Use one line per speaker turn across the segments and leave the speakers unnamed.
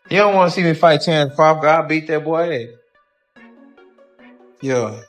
You don't want to see me fight Terence Crawford. I'll beat that boy. Yeah.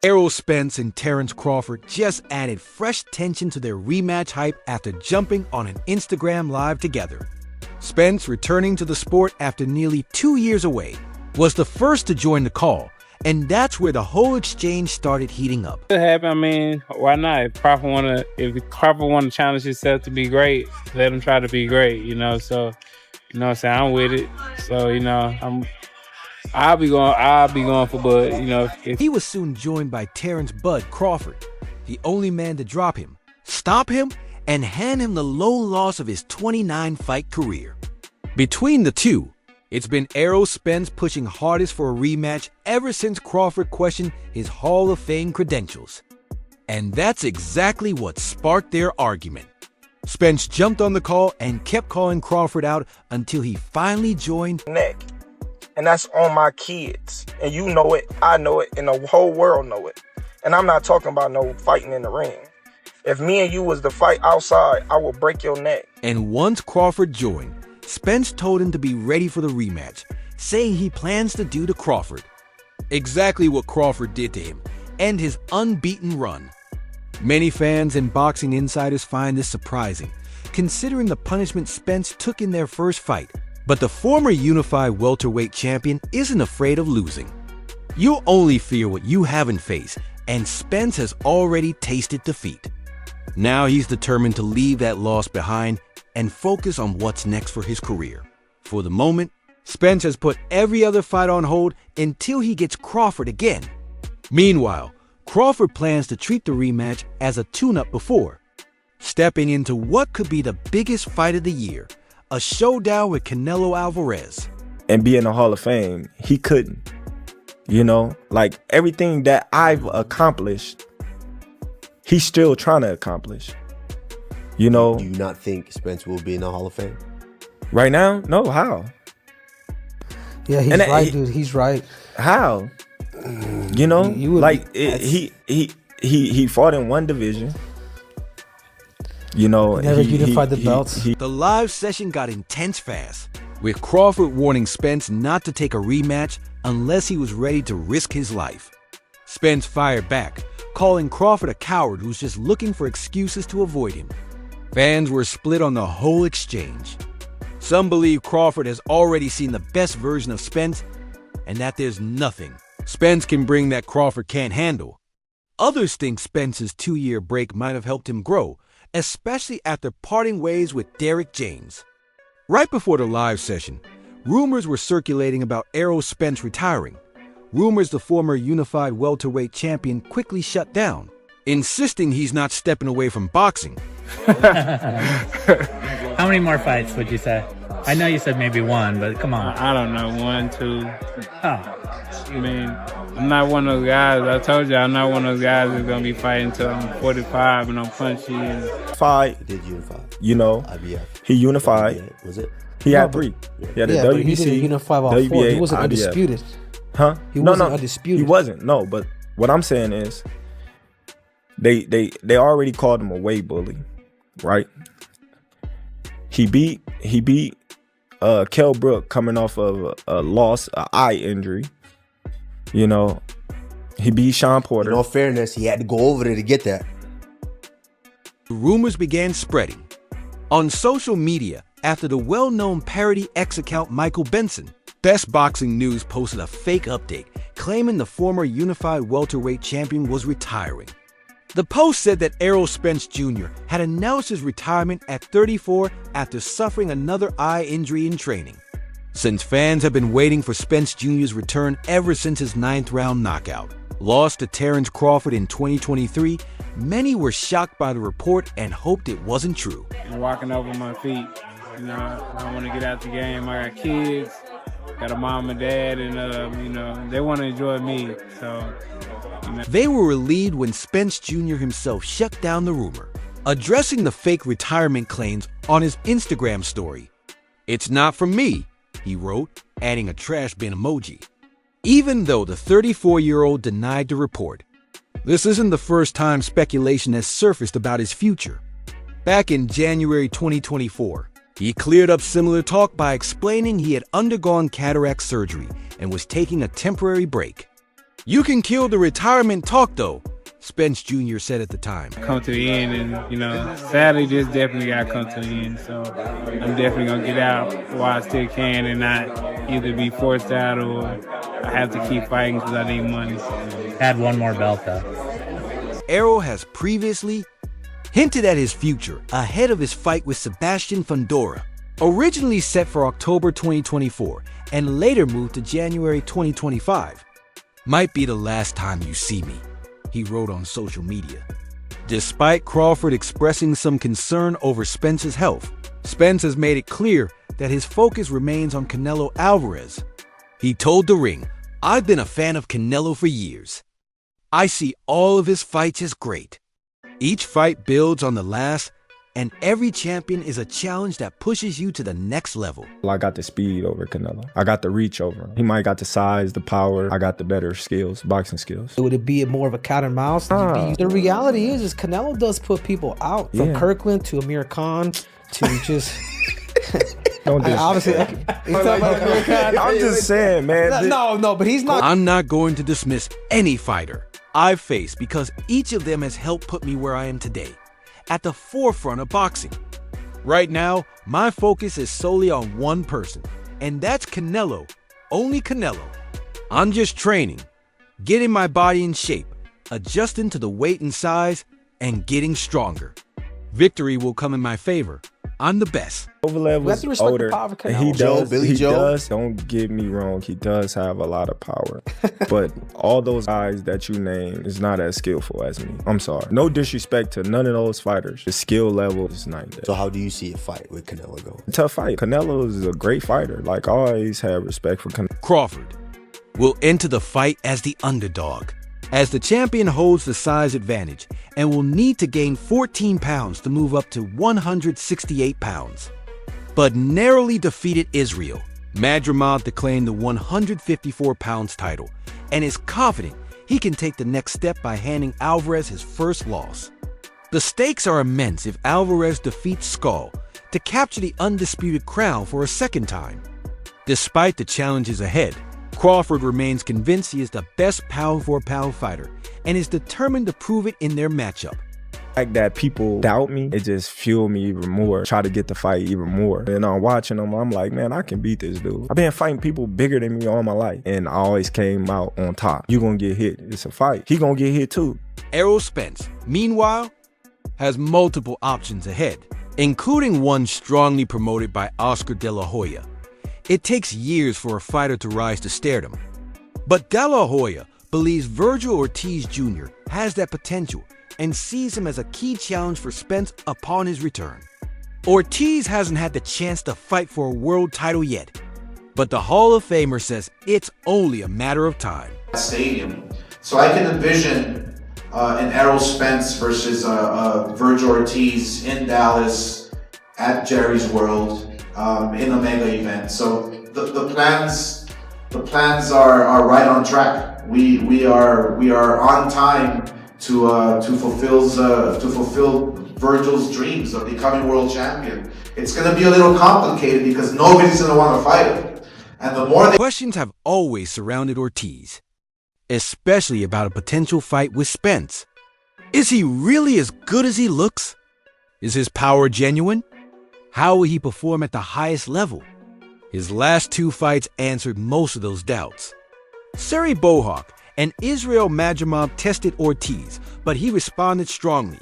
Errol Spence and Terence Crawford just added fresh tension to their rematch hype after jumping on an Instagram Live together. Spence, returning to the sport after nearly 2 years away, was the first to join the call, and that's where the whole exchange started heating up.
It happened. I mean, why not? If Crawford wanna challenge himself to be great, let him try to be great. So what I'm saying, I'm with it. So I'll be going for Bud. If
He was soon joined by Terence "Bud" Crawford, the only man to drop him, stop him, and hand him the lone loss of his 29-fight career. Between the two, it's been Errol Spence pushing hardest for a rematch ever since Crawford questioned his Hall of Fame credentials. And that's exactly what sparked their argument. Spence jumped on the call and kept calling Crawford out until he finally joined.
Neck. And that's on my kids. And you know it, I know it, and the whole world know it. And I'm not talking about no fighting in the ring. If me and you was to fight outside, I will break your neck.
And once Crawford joined, Spence told him to be ready for the rematch, saying he plans to do to Crawford exactly what Crawford did to him, end his unbeaten run. Many fans and boxing insiders find this surprising, considering the punishment Spence took in their first fight. But the former unified welterweight champion isn't afraid of losing. You'll only fear what you haven't faced, and Spence has already tasted defeat. Now he's determined to leave that loss behind and focus on what's next for his career. For the moment, Spence has put every other fight on hold until he gets Crawford again. Meanwhile, Crawford plans to treat the rematch as a tune-up before stepping into what could be the biggest fight of the year, a showdown with Canelo Alvarez.
And be in the Hall of Fame, he couldn't. Like everything that I've accomplished, he's still trying to accomplish.
Do you not think Spence will be in the Hall of Fame?
Right now? No, how?
Yeah, he's right, dude. He's right.
How? He fought in one division.
Never unified the belts.
The live session got intense fast, with Crawford warning Spence not to take a rematch unless he was ready to risk his life. Spence fired back, calling Crawford a coward who's just looking for excuses to avoid him. Fans were split on the whole exchange. Some believe Crawford has already seen the best version of Spence and that there's nothing Spence can bring that Crawford can't handle. Others think Spence's 2-year break might have helped him grow, especially after parting ways with Derrick James. Right before the live session, rumors were circulating about Errol Spence retiring. Rumors the former unified welterweight champion quickly shut down, insisting he's not stepping away from boxing.
How many more fights would you say? I know you said maybe one, but come on.
I don't know, 1, 2.
Oh.
I mean, I'm not one of those guys. I told you I'm not one of those guys that's gonna be fighting until I'm 45 and I'm punchy.
Fight.
He did unify. IBF.
He unified.
IBF, was it?
He had 3. He had the
but
WBC,
he didn't unify all 4.
WBA,
He wasn't
IBF.
undisputed.
Huh?
He wasn't undisputed.
He wasn't. No, but what I'm saying is, they already called him a weight bully, right? He beat Kell Brook coming off of a loss, an eye injury. He beat Sean Porter.
In all fairness, he had to go over there to get that.
Rumors began spreading on social media after the well-known parody X account Michael Benson. Best Boxing News posted a fake update claiming the former unified welterweight champion was retiring. The post said that Errol Spence Jr. had announced his retirement at 34 after suffering another eye injury in training. Since fans have been waiting for Spence Jr.'s return ever since his 9th-round knockout, lost to Terence Crawford in 2023, many were shocked by the report and hoped it wasn't true.
I'm walking over my feet. I want to get out the game. I got kids, got a mom and dad, and they want to enjoy me. So.
They were relieved when Spence Jr. himself shut down the rumor, addressing the fake retirement claims on his Instagram story. "It's not from me," he wrote, adding a trash bin emoji. Even though the 34-year-old denied the report, this isn't the first time speculation has surfaced about his future. Back in January 2024, He cleared up similar talk by explaining he had undergone cataract surgery and was taking a temporary break. "You can kill the retirement talk, though," Spence Jr. said at the time.
Come to the end, and sadly, this definitely got to come to the end. So I'm definitely gonna get out while I still can, and not either be forced out or I have to keep fighting because I need money.
Had one more belt though.
Errol has previously hinted at his future ahead of his fight with Sebastian Fundora, originally set for October 2024 and later moved to January 2025. "Might be the last time you see me," he wrote on social media. Despite Crawford expressing some concern over Spence's health, Spence has made it clear that his focus remains on Canelo Alvarez. He told The Ring, "I've been a fan of Canelo for years. I see all of his fights as great. Each fight builds on the last, and every champion is a challenge that pushes you to the next level."
I got the speed over Canelo. I got the reach over him. He might got the size, the power. I got the better skills, boxing skills.
Would it be more of a cat and mouse? The reality is Canelo does put people out. From Kirkland to Amir Khan to just...
Don't do
obviously,
I'm just saying, man.
No, but he's not.
I'm not going to dismiss any fighter I've faced because each of them has helped put me where I am today, at the forefront of boxing. Right now, my focus is solely on one person, and that's Canelo, only Canelo. I'm just training, getting my body in shape, adjusting to the weight and size, and getting stronger. Victory will come in my favor. I'm the best.
Kovalev was older.
And
he does.
Billy
he
Joe.
does. Don't get me wrong. He does have a lot of power, but all those guys that you name is not as skillful as me. I'm sorry. No disrespect to none of those fighters. The skill level is not there.
So how do you see a fight with Canelo going?
Tough fight. Canelo is a great fighter. Like I always have respect for Canelo.
Crawford will enter the fight as the underdog, as the champion holds the size advantage and will need to gain 14 pounds to move up to 168 pounds. But narrowly defeated Israel, Madrimov to claim the 154 pounds title and is confident he can take the next step by handing Alvarez his first loss. The stakes are immense if Alvarez defeats Skull to capture the undisputed crown for a second time. Despite the challenges ahead, Crawford remains convinced he is the best pound-for-pound fighter and is determined to prove it in their matchup.
Like that people doubt me, it just fueled me even more, try to get the fight even more. And I'm watching them, I'm like, man, I can beat this dude. I've been fighting people bigger than me all my life, and I always came out on top. You gonna get hit, it's a fight. He gonna get hit too.
Errol Spence, meanwhile, has multiple options ahead, including one strongly promoted by Oscar De La Hoya. It takes years for a fighter to rise to stardom. But De La Hoya believes Virgil Ortiz Jr. has that potential and sees him as a key challenge for Spence upon his return. Ortiz hasn't had the chance to fight for a world title yet, but the Hall of Famer says it's only a matter of time.
Stadium. So I can envision an Errol Spence versus Virgil Ortiz in Dallas at Jerry's World. In a mega event. So the plans are right on track. We are on time to fulfill Virgil's dreams of becoming world champion. It's going to be a little complicated because nobody's going to want to fight him. And the more
Questions have always surrounded Ortiz, especially about a potential fight with Spence. Is he really as good as he looks? Is his power genuine? How will he perform at the highest level? His last two fights answered most of those doubts. Seri Bohawk and Israel Madrimov tested Ortiz, but he responded strongly.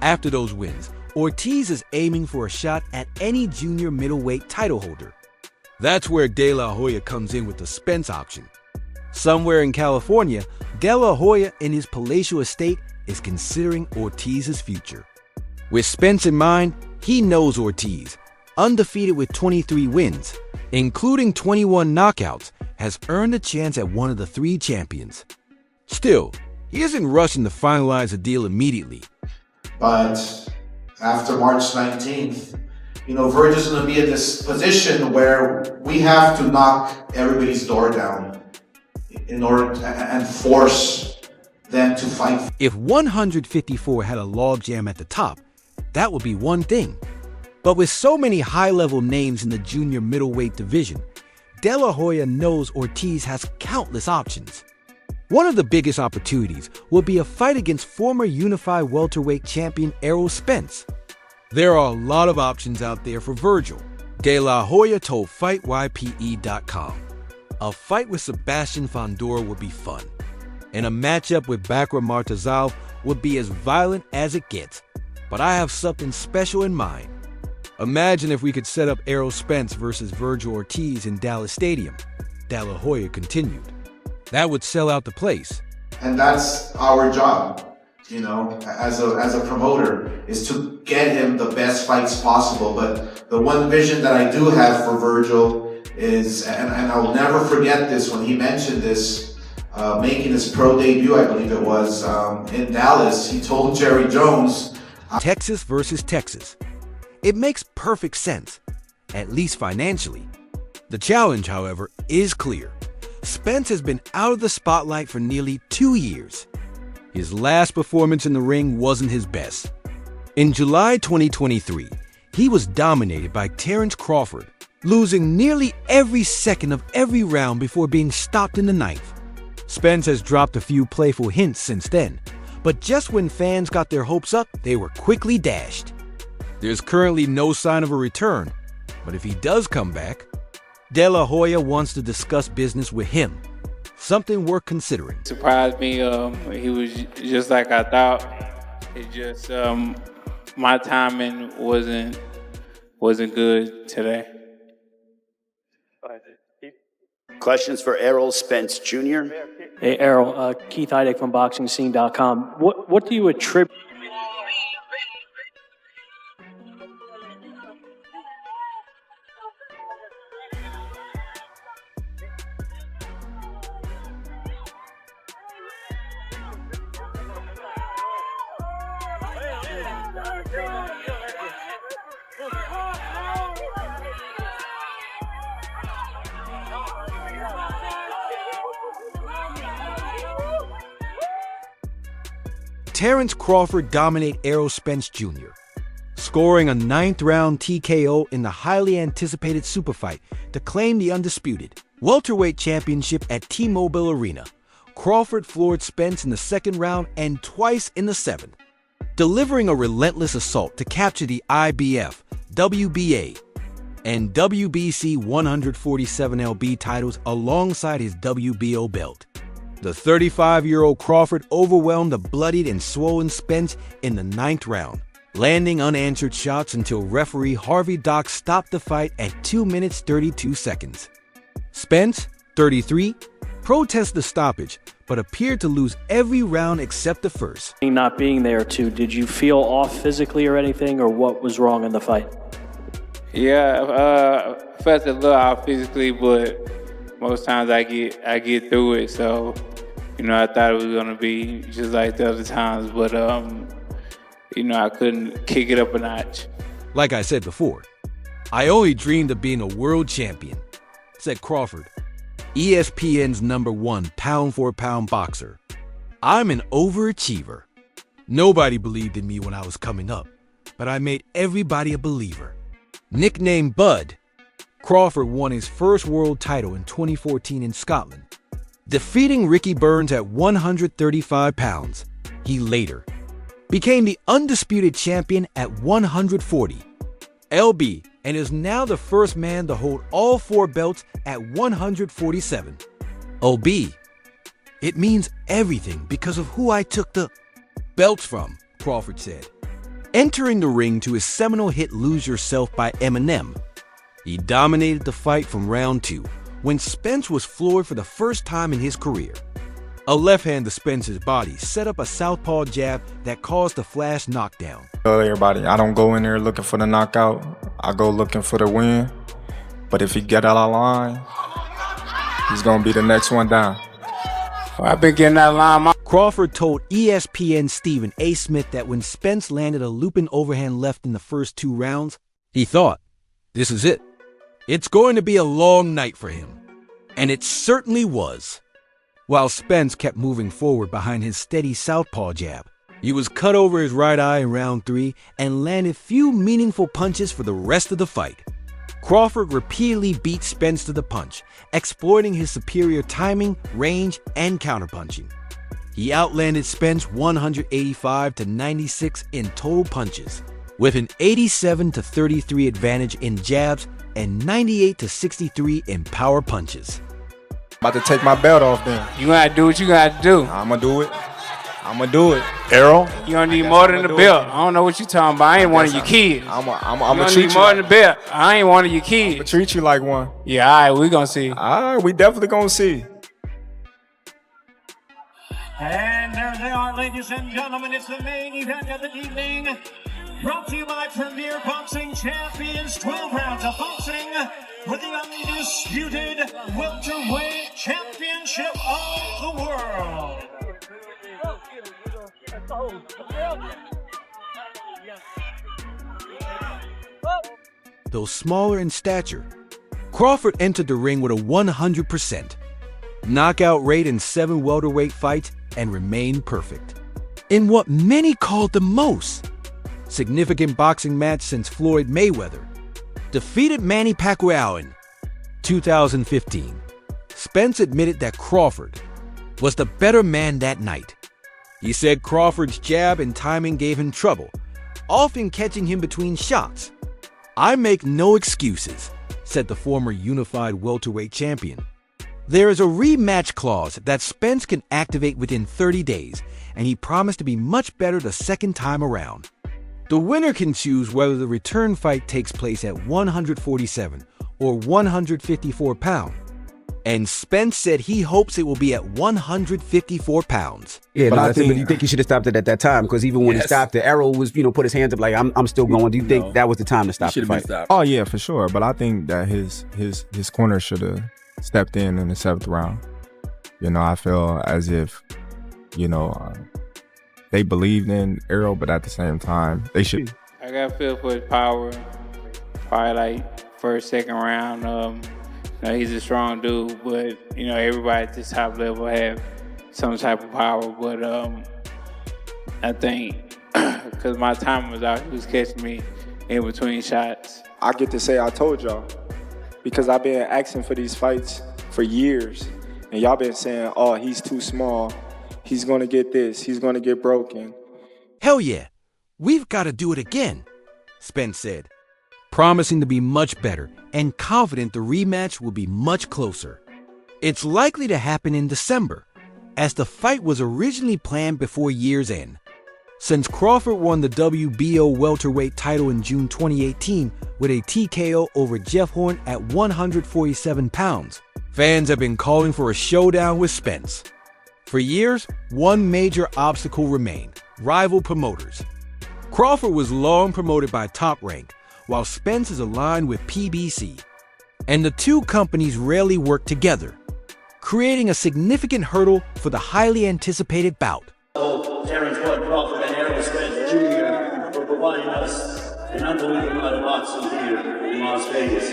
After those wins, Ortiz is aiming for a shot at any junior middleweight title holder. That's where De La Hoya comes in with the Spence option. Somewhere in California, De La Hoya in his palatial estate is considering Ortiz's future. With Spence in mind, he knows Ortiz, undefeated with 23 wins, including 21 knockouts, has earned a chance at one of the three champions. Still, he isn't rushing to finalize a deal immediately.
But after March 19th, Virgil's going to be in this position where we have to knock everybody's door down in order and force them to fight.
If 154 had a logjam at the top, that would be one thing. But with so many high-level names in the junior middleweight division, De La Hoya knows Ortiz has countless options. One of the biggest opportunities will be a fight against former unified welterweight champion Errol Spence. There are a lot of options out there for Virgil. De La Hoya told FightYPE.com, "A fight with Sebastian Fundora would be fun, and a matchup with Bakra Martazov would be as violent as it gets, but I have something special in mind. Imagine if we could set up Errol Spence versus Virgil Ortiz in Dallas Stadium," De La Hoya continued. "That would sell out the place."
And that's our job, you know, as a promoter, is to get him the best fights possible. But the one vision that I do have for Virgil is, and I'll never forget this, when he mentioned this, making his pro debut, I believe it was, in Dallas, he told Jerry Jones,
Texas versus Texas. It makes perfect sense, at least financially. The challenge, however, is clear. Spence has been out of the spotlight for nearly 2 years. His last performance in the ring wasn't his best. In July 2023, he was dominated by Terence Crawford, losing nearly every second of every round before being stopped in the ninth. Spence has dropped a few playful hints since then, but just when fans got their hopes up, they were quickly dashed. There's currently no sign of a return, but if he does come back, De La Hoya wants to discuss business with him, something worth considering.
Surprised me. He was just like I thought. It just my timing wasn't good today.
Questions for Errol Spence Jr.?
Hey, Errol, Keith Heideck from BoxingScene.com. What do you attribute?
Terence Crawford dominated Errol Spence Jr., scoring a 9th-round TKO in the highly anticipated super fight to claim the undisputed welterweight championship at T-Mobile Arena. Crawford floored Spence in the 2nd round and twice in the 7th, delivering a relentless assault to capture the IBF, WBA, and WBC 147lb titles alongside his WBO belt. The 35-year-old Crawford overwhelmed the bloodied and swollen Spence in the 9th round, landing unanswered shots until referee Harvey Dock stopped the fight at 2 minutes 32 seconds. Spence, 33, protested the stoppage, but appeared to lose every round except the first.
Not being there, too, did you feel off physically or anything, or what was wrong in the fight?
Yeah, felt a little off physically, but most times I get through it. So, you know, I thought it was gonna be just like the other times, but you know, I couldn't kick it up a notch.
Like I said before, I only dreamed of being a world champion, said Crawford, ESPN's #1 pound-for-pound boxer. I'm an overachiever. Nobody believed in me when I was coming up, but I made everybody a believer. Nicknamed Bud, Crawford won his first world title in 2014 in Scotland, defeating Ricky Burns at 135 pounds. He later became the undisputed champion at 140 lb and is now the first man to hold all 4 belts at 147 lb. It means everything because of who I took the belts from, Crawford said, entering the ring to his seminal hit Lose Yourself by Eminem. He dominated the fight from round 2, when Spence was floored for the first time in his career. A left hand to Spence's body set up a southpaw jab that caused the flash knockdown.
Tell everybody, I don't go in there looking for the knockout. I go looking for the win. But if he get out of line, he's going to be the next one down.
Well, I've been getting that line.
Crawford told ESPN's Stephen A. Smith that when Spence landed a looping overhand left in the first 2 rounds, he thought, this is it. It's going to be a long night for him. And it certainly was. While Spence kept moving forward behind his steady southpaw jab, He was cut over his right eye in round 3 and landed few meaningful punches for the rest of the fight. Crawford repeatedly beat Spence to the punch, exploiting his superior timing, range, and counterpunching. He outlanded Spence 185-96 in total punches, with an 87-33 advantage in jabs and 98-63 in power punches.
About to take my belt off then.
You gotta do what you gotta do.
I'ma do it. I'ma do it.
Errol,
You don't need more than the belt. I don't know what you talking about. I ain't one of your kids.
I'ma
You don't
treat
need
you.
more than the belt. I ain't one of your kids.
I'ma treat you like one.
Yeah, all right, we gonna see.
All right, we definitely gonna see.
And there they are, ladies and gentlemen. It's the main event of the evening. Brought to you by Premier Boxing Champions. 12 rounds of boxing for the undisputed welterweight championship of the world.
Though smaller in stature, Crawford entered the ring with a 100% knockout rate in 7 welterweight fights and remained perfect. In what many called the most significant boxing match since Floyd Mayweather defeated Manny Pacquiao in 2015, Spence admitted that Crawford was the better man that night. He said Crawford's jab and timing gave him trouble, often catching him between shots. "I make no excuses," said the former unified welterweight champion. There is a rematch clause that Spence can activate within 30 days, and he promised to be much better the second time around. The winner can choose whether the return fight takes place at 147 or 154 pounds. And Spence said he hopes it will be at 154 pounds.
Yeah, but I think, you think he should have stopped it at that time? Because even when he stopped it, Errol was, put his hands up like, I'm still going. Do you think that was the time to stop the fight?
Oh yeah, for sure. But I think that his corner should have stepped in the 7th round. I feel as if, they believed in Errol, but at the same time, they should.
I got feel for his power. Probably like first, second round. He's a strong dude, but everybody at this top level have some type of power. But I think because my time was out, he was catching me in between shots.
I get to say I told y'all because I've been asking for these fights for years, and y'all been saying, "Oh, he's too small. He's gonna get this. He's gonna get broken."
Hell yeah, we've got to do it again, Spence said, promising to be much better and confident the rematch will be much closer. It's likely to happen in December, as the fight was originally planned before year's end. Since Crawford won the WBO welterweight title in June 2018 with a TKO over Jeff Horn at 147 pounds, fans have been calling for a showdown with Spence. For years, one major obstacle remained: rival promoters. Crawford was long promoted by Top Rank, while Spence is aligned with PBC. And the two companies rarely work together, creating a significant hurdle for the highly anticipated bout.
Terence Crawford and Errol Spence Jr. for providing us an unbelievable amount of boxing here in Las Vegas.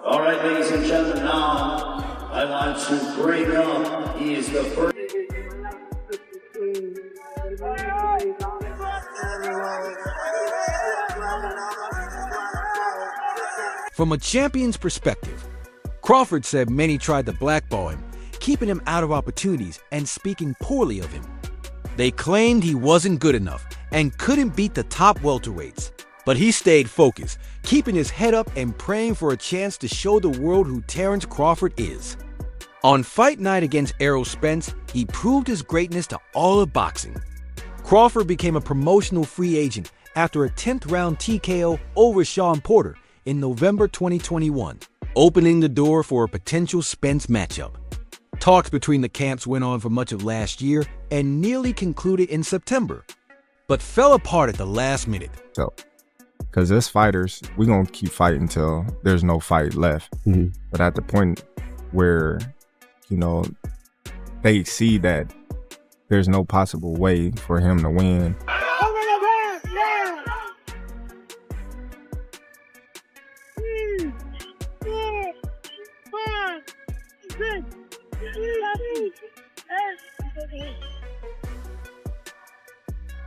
All right, ladies and gentlemen, now I want to bring up, he is the first.
From a champion's perspective, Crawford said many tried to blackball him, keeping him out of opportunities and speaking poorly of him. They claimed he wasn't good enough and couldn't beat the top welterweights. But he stayed focused, keeping his head up and praying for a chance to show the world who Terence Crawford is. On fight night against Errol Spence, he proved his greatness to all of boxing. Crawford became a promotional free agent after a 10th round TKO over Sean Porter in November 2021, opening the door for a potential Spence matchup. Talks between the camps went on for much of last year and nearly concluded in September, but fell apart at the last minute.
Because as fighters, we're going to keep fighting until there's no fight left.
Mm-hmm.
But at the point where, they see that there's no possible way for him to win.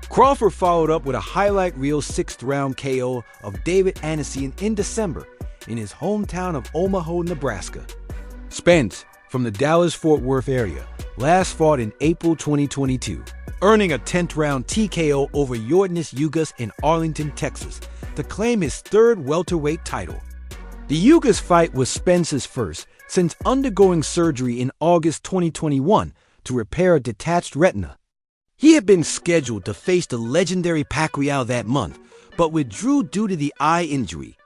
Crawford followed up with a highlight reel 6th-round KO of David Anasian in December in his hometown of Omaha, Nebraska. Spence, from the Dallas-Fort Worth area, last fought in April 2022, earning a 10th-round TKO over Yordenis Ugas in Arlington, Texas, to claim his 3rd welterweight title. The Ugas fight was Spence's first since undergoing surgery in August 2021 to repair a detached retina. He had been scheduled to face the legendary Pacquiao that month, but withdrew due to the eye injury.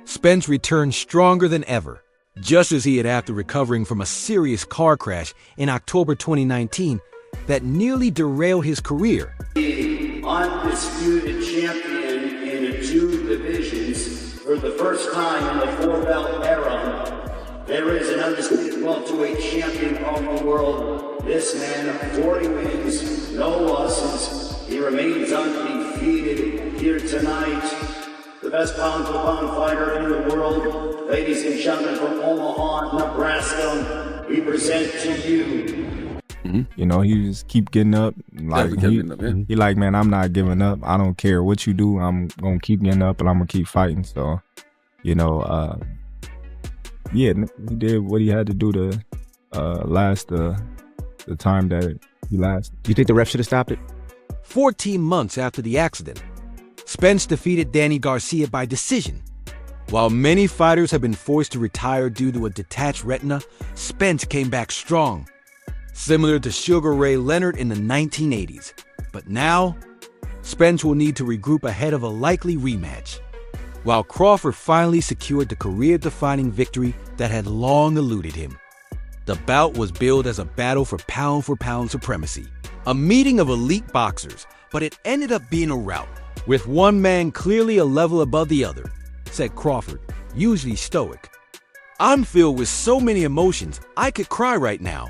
Spence returned stronger than ever, just as he had after recovering from a serious car crash in October 2019 that nearly derailed his career.
Undisputed champion in 2 divisions for the first time in the 4-belt era. There is an undisputed welterweight champion of the world. This man, 40 wins, no losses. He remains undefeated here tonight. The best pound-for-pound fighter in the world. Ladies and gentlemen, from Omaha, Nebraska, we present to you.
You know, he just keep getting up. Like he like, man, I'm not giving up. I don't care what you do. I'm gonna keep getting up and I'm gonna keep fighting. So, you know, yeah, he did what he had to do to last the time that he lasted.
Do you think the ref should have stopped it?
14 months after the accident, Spence defeated Danny Garcia by decision. While many fighters have been forced to retire due to a detached retina, Spence came back strong, similar to Sugar Ray Leonard in the 1980s. But now, Spence will need to regroup ahead of a likely rematch, while Crawford finally secured the career-defining victory that had long eluded him. The bout was billed as a battle for pound-for-pound supremacy, a meeting of elite boxers, but it ended up being a rout, with one man clearly a level above the other, said Crawford, usually stoic. "I'm filled with so many emotions, I could cry right now.